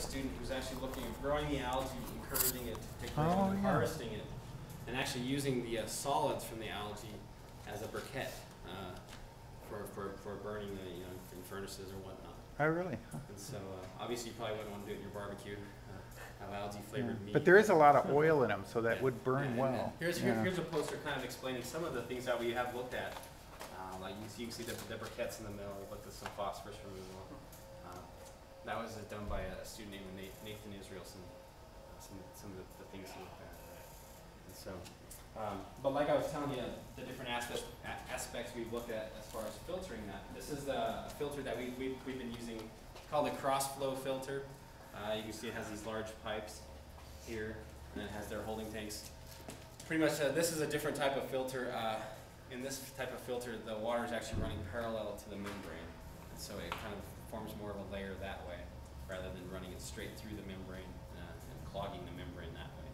student who's actually looking at growing the algae, encouraging it to grow, harvesting it, and actually using the solids from the algae as a briquette for burning in furnaces or whatnot. Oh, really? Huh. And so obviously you probably wouldn't want to do it in your barbecue, have algae flavored meat. But there is a lot of oil in them, so that would burn well. Here's a poster kind of explaining some of the things that we have looked at. Like you can see the briquettes in the middle. We looked at some phosphorus removal. That was done by a student named Nathan Israel. Some of the things he looked at. And so, but like I was telling you, the different aspects we've looked at as far as filtering that. This is the filter that we've been using. It's called a cross flow filter. You can see it has these large pipes here, and it has their holding tanks. Pretty much, this is a different type of filter. In this type of filter, the water is actually running parallel to the membrane, and so it kind of forms more of a layer that way, rather than running it straight through the membrane and clogging the membrane that way.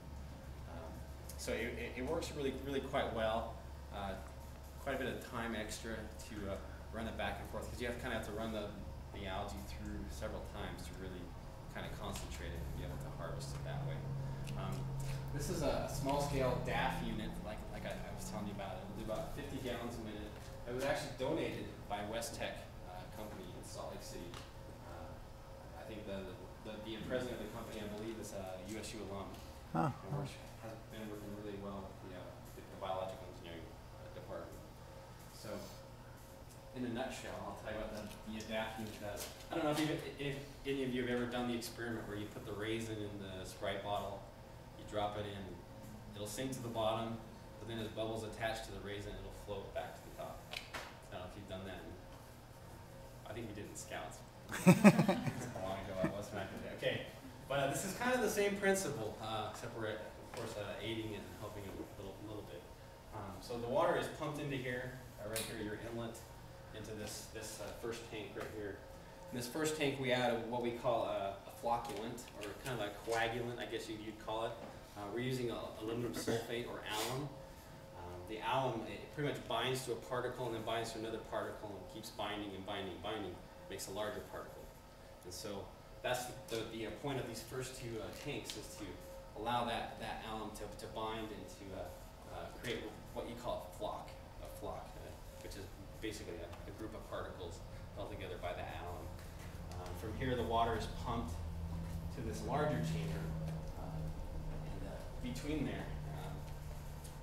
So it works really quite well. Quite a bit of time extra to run it back and forth, because you have to run the algae through several times to really kind of concentrate it and be able to harvest it that way. This is a small-scale DAF unit, like I was telling you about. It'll do about 50 gallons a minute. It was actually donated by West-Tech company in Salt Lake City. I think the president of the company, I believe, is a USU alum. Huh. And has been working really well with the biological engineering department. So, in a nutshell, I'll tell you what the DAF unit does. I don't know if any of you have ever done the experiment where you put the raisin in the Sprite bottle, you drop it in, it'll sink to the bottom, but then as bubbles attach to the raisin, it'll float back to the top. I don't know if you've done that. I think we did in Scouts. That's how long ago I was back in the day. Okay, but this is kind of the same principle, except we're, of course, aiding it and helping it a little bit. So the water is pumped into here, right here, your inlet, into this first tank right here. In this first tank, we add what we call a flocculant, or kind of a coagulant, I guess you'd call it. We're using aluminum sulfate, or alum. The alum, it pretty much binds to a particle and then binds to another particle and keeps binding and binding and binding, makes a larger particle. And so that's the point of these first two tanks, is to allow that alum to bind and to create what you call a flock, which is basically a group of particles held together by the alum. From here, the water is pumped to this larger chamber, and between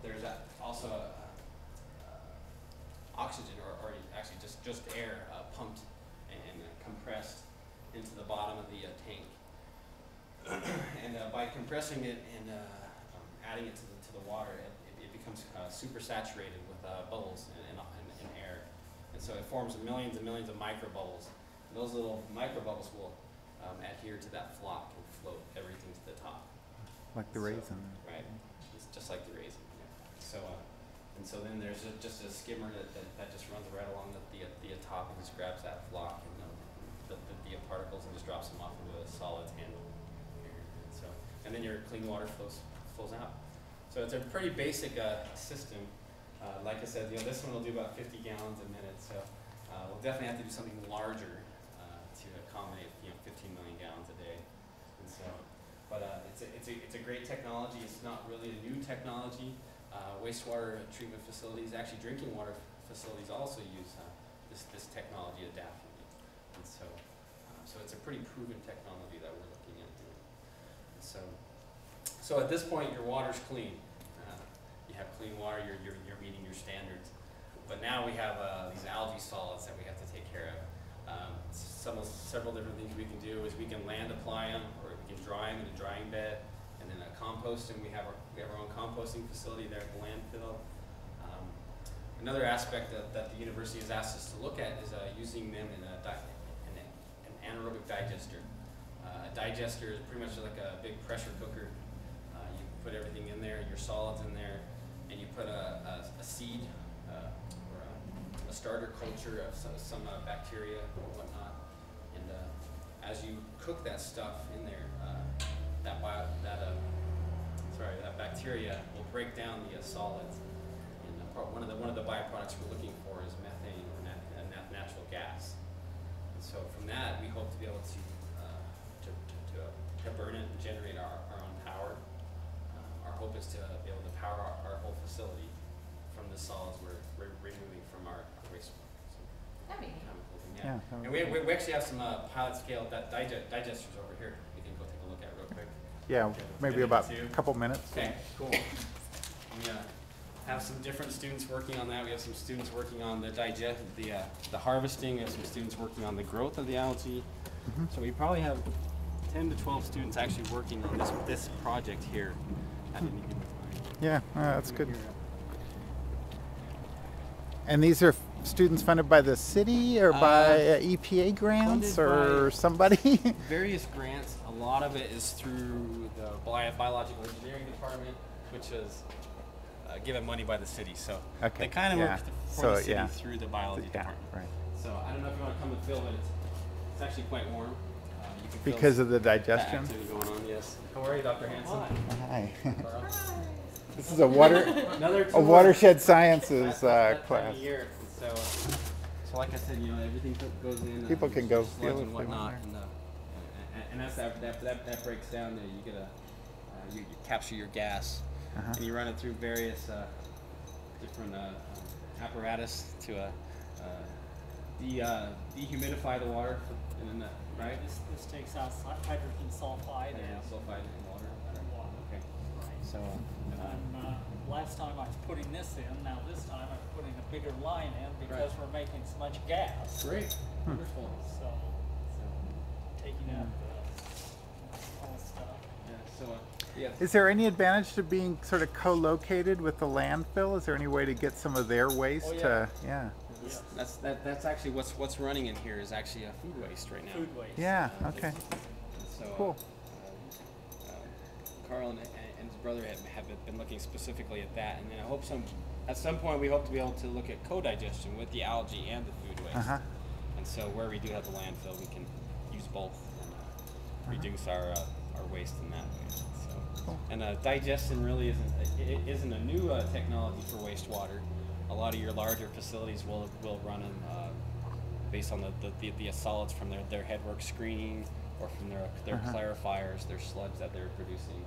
there's also oxygen, or actually just air pumped and compressed into the bottom of the tank. And by compressing it and adding it to the water, it becomes super saturated with bubbles and air. And so it forms millions and millions of micro bubbles. And those little micro bubbles will adhere to that flock and float everything to the top. Like the raisin. Right. It's just like the raisin. Yeah. So and so then there's just a skimmer that just runs right along the top and just grabs that flock and the particles and just drops them off into a solids handle. And then your clean water flows out. So it's a pretty basic system. Like I said, this one will do about 50 gallons a minute. So we'll definitely have to do something larger to accommodate 15 million gallons a day. And so, but it's a great technology. It's not really a new technology. Wastewater treatment facilities, actually drinking water facilities, also use this technology, adapting it. And so, so it's a pretty proven technology that we're looking at doing. So at this point, your water's clean. You have clean water. You're meeting your standards. But now we have these algae solids that we have to take care of. Several different things we can do is we can land apply them, or we can dry them in a drying bed, and then compost them. We have our own composting facility there at the landfill. Another aspect that the university has asked us to look at is using them in an anaerobic digester. A digester is pretty much like a big pressure cooker. You put everything in there, your solids in there, and you put a seed or a starter culture of some bacteria or whatnot. And as you cook that stuff in there, that bacteria will break down the solids. And one of the byproducts we're looking for is methane, or natural gas. And so from that, we hope to be able to generate our own power. Our hope is to be able to power our whole facility from the solids we're removing from our wastewater. So, That'd be neat. I'm hoping, Yeah, yeah. that And would we actually have some pilot scale digesters over here. We can go take a look at real quick. Yeah, Okay, maybe minute or about two. a couple minutes. Okay, cool. We have some different students working on that. We have some students working on the the harvesting. We have some students working on the growth of the algae. So we probably have 10 to 12 students actually working on this project here at any given time. Yeah, that's good. And these are students funded by the city or by EPA grants funded or by- somebody? Various grants. A lot of it is through the biological engineering department, which is given money by the city. So Okay, they kind of yeah. work for So, the city yeah. through the biology Yeah, department. right. So I don't know if you want to come and feel, but it's actually quite warm. You can feel Because of the that digestion? activity going on. Yes. How are you, Dr. Hansen? Hi. Carl? This is a Another a tour. watershed sciences That time class. of year. So like I said, everything goes in. People can go sludge feel if and they whatnot, want and as that breaks down, you get you capture your gas, and you run it through various different apparatus to dehumidify the water, and then right? This takes out hydrogen sulfide And and sulfide in water. water. Okay. Right. So. And last time I was putting this in, now this time I'm putting a bigger line in because Right. we're making so much gas. Great. Wonderful. So, taking out all stuff. Yeah. So yeah. Is there any advantage to being sort of co-located with the landfill? Is there any way to get some of their waste Oh, yeah. to, yeah. Yes. That's actually what's running in here is actually food waste right now. Food waste. Yeah, okay. So, Cool. Carl and his brother have been looking specifically at that, and then I hope at some point we hope to be able to look at co-digestion with the algae and the food waste. And so where we do have the landfill, we can use both and reduce our waste in that way. So, Cool. and digestion really isn't a new technology for wastewater. A lot of your larger facilities will run them based on the solids from their headwork screening or from their clarifiers, their sludge that they're producing.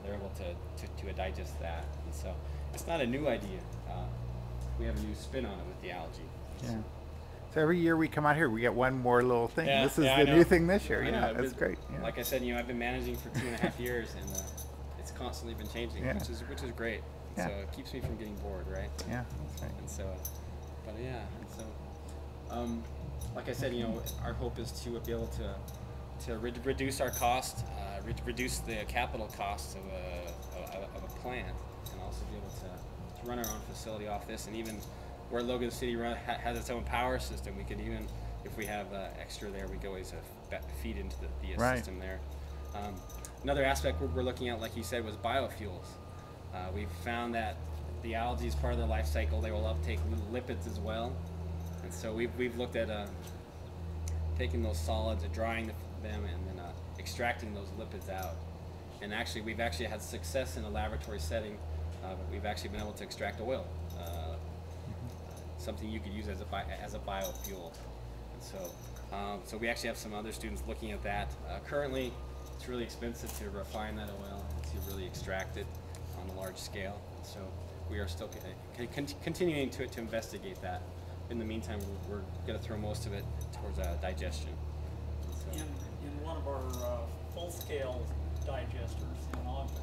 They're able to digest that, and so it's not a new idea. We have a new spin on it with the algae. Yeah. So every year we come out here, we get one more little thing. Yeah, This is yeah, I the know. new thing this year. I Yeah, know, that's but great. Yeah. Like I said, I've been managing for 2.5 years, and it's constantly been changing, Yeah. which is great. Yeah. So it keeps me from getting bored, right? Yeah, that's right. And so, but yeah, and so, like I said, our hope is to be able to reduce our cost, reduce the capital costs of a plant, and also be able to run our own facility off this. And even where Logan City has its own power system, we could even, if we have extra there, we could always feed into the Right. system there. Another aspect we're looking at, like you said, was biofuels. We've found that the algae is part of their life cycle. They will uptake lipids as well, and so we've looked at taking those solids and drying them and then extracting those lipids out. And actually, we've actually had success in a laboratory setting. We've actually been able to extract oil, something you could use as a biofuel. And so we actually have some other students looking at that. Currently, it's really expensive to refine that oil and to really extract it on a large scale. So we are still continuing to investigate that. In the meantime, we're going to throw most of it towards digestion. So, In one of our full-scale digesters in Ogden,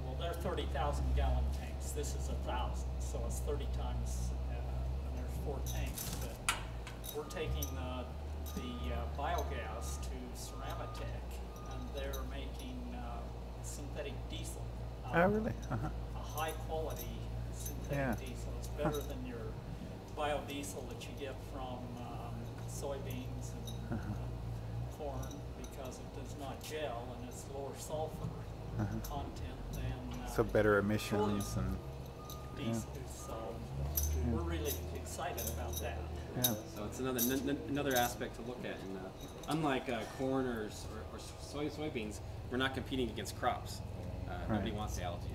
well, they're 30,000 gallon tanks. This is 1,000, so it's 30 times, and there's 4 tanks. But we're taking the biogas to Ceramatech, and they're making synthetic diesel. Oh, really? A high-quality synthetic diesel. It's better than your biodiesel that you get from soybeans and corn, because it does not gel and it's lower sulfur content than So better emissions and diesel. So we're really excited about that. yeah. So it's another aspect to look at. And unlike corn or soybeans, we're not competing against crops. Nobody Right. wants the algae.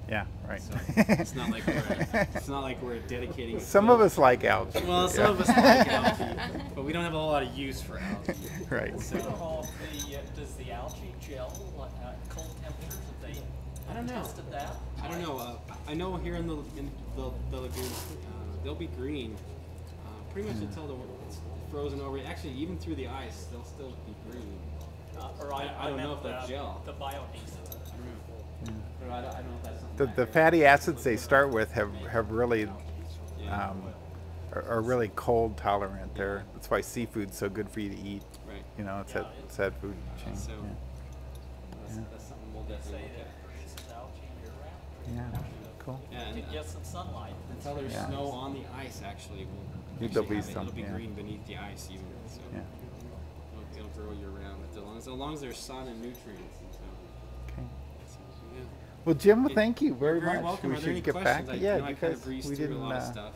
Yeah, right. So it's not like we're dedicating. a Some field. of us like algae. Well, some yeah. of us like algae, but we don't have a whole lot of use for algae. Right. So, Well, Does the algae gel at cold temperatures? Have they I don't know. tested that? I don't know. I know here in the lagoon, they'll be green pretty much until it's frozen over. Actually, even through the ice, they'll still be green. Or I don't know if that's gel. The biodiesel. I don't know. I don't know if that's something. The fatty acids they start with have really Yeah. are really cold tolerant. That's why seafood's so good for you to eat. Right. You know, it's Yeah, that food chain. So Yeah. that's something we'll Say definitely look that at. produces algae year round. Yeah, cool. Yeah, You and can get some sunlight. until there's Yeah. snow on the ice, actually, There'll be it'll be yeah. green beneath the ice even. So Yeah. it'll grow year round as long as there's sun and nutrients. And so, Okay. yeah. Well, Jim, It- very You're very much. welcome. We Are there any should get questions? back. I, Yeah, you know, I you kind guys. of breezed We through didn't. a lot of stuff,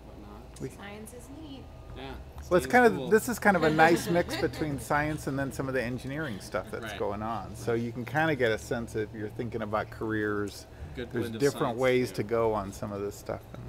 whatnot. Science is neat. Yeah. Well, it's Staying kind of cool. this is kind of a nice mix between science and then some of the engineering stuff that's Right. going on. So you can kind of get a sense if you're thinking about careers. Good There's blend of different science, ways yeah. to go on some of this stuff. And,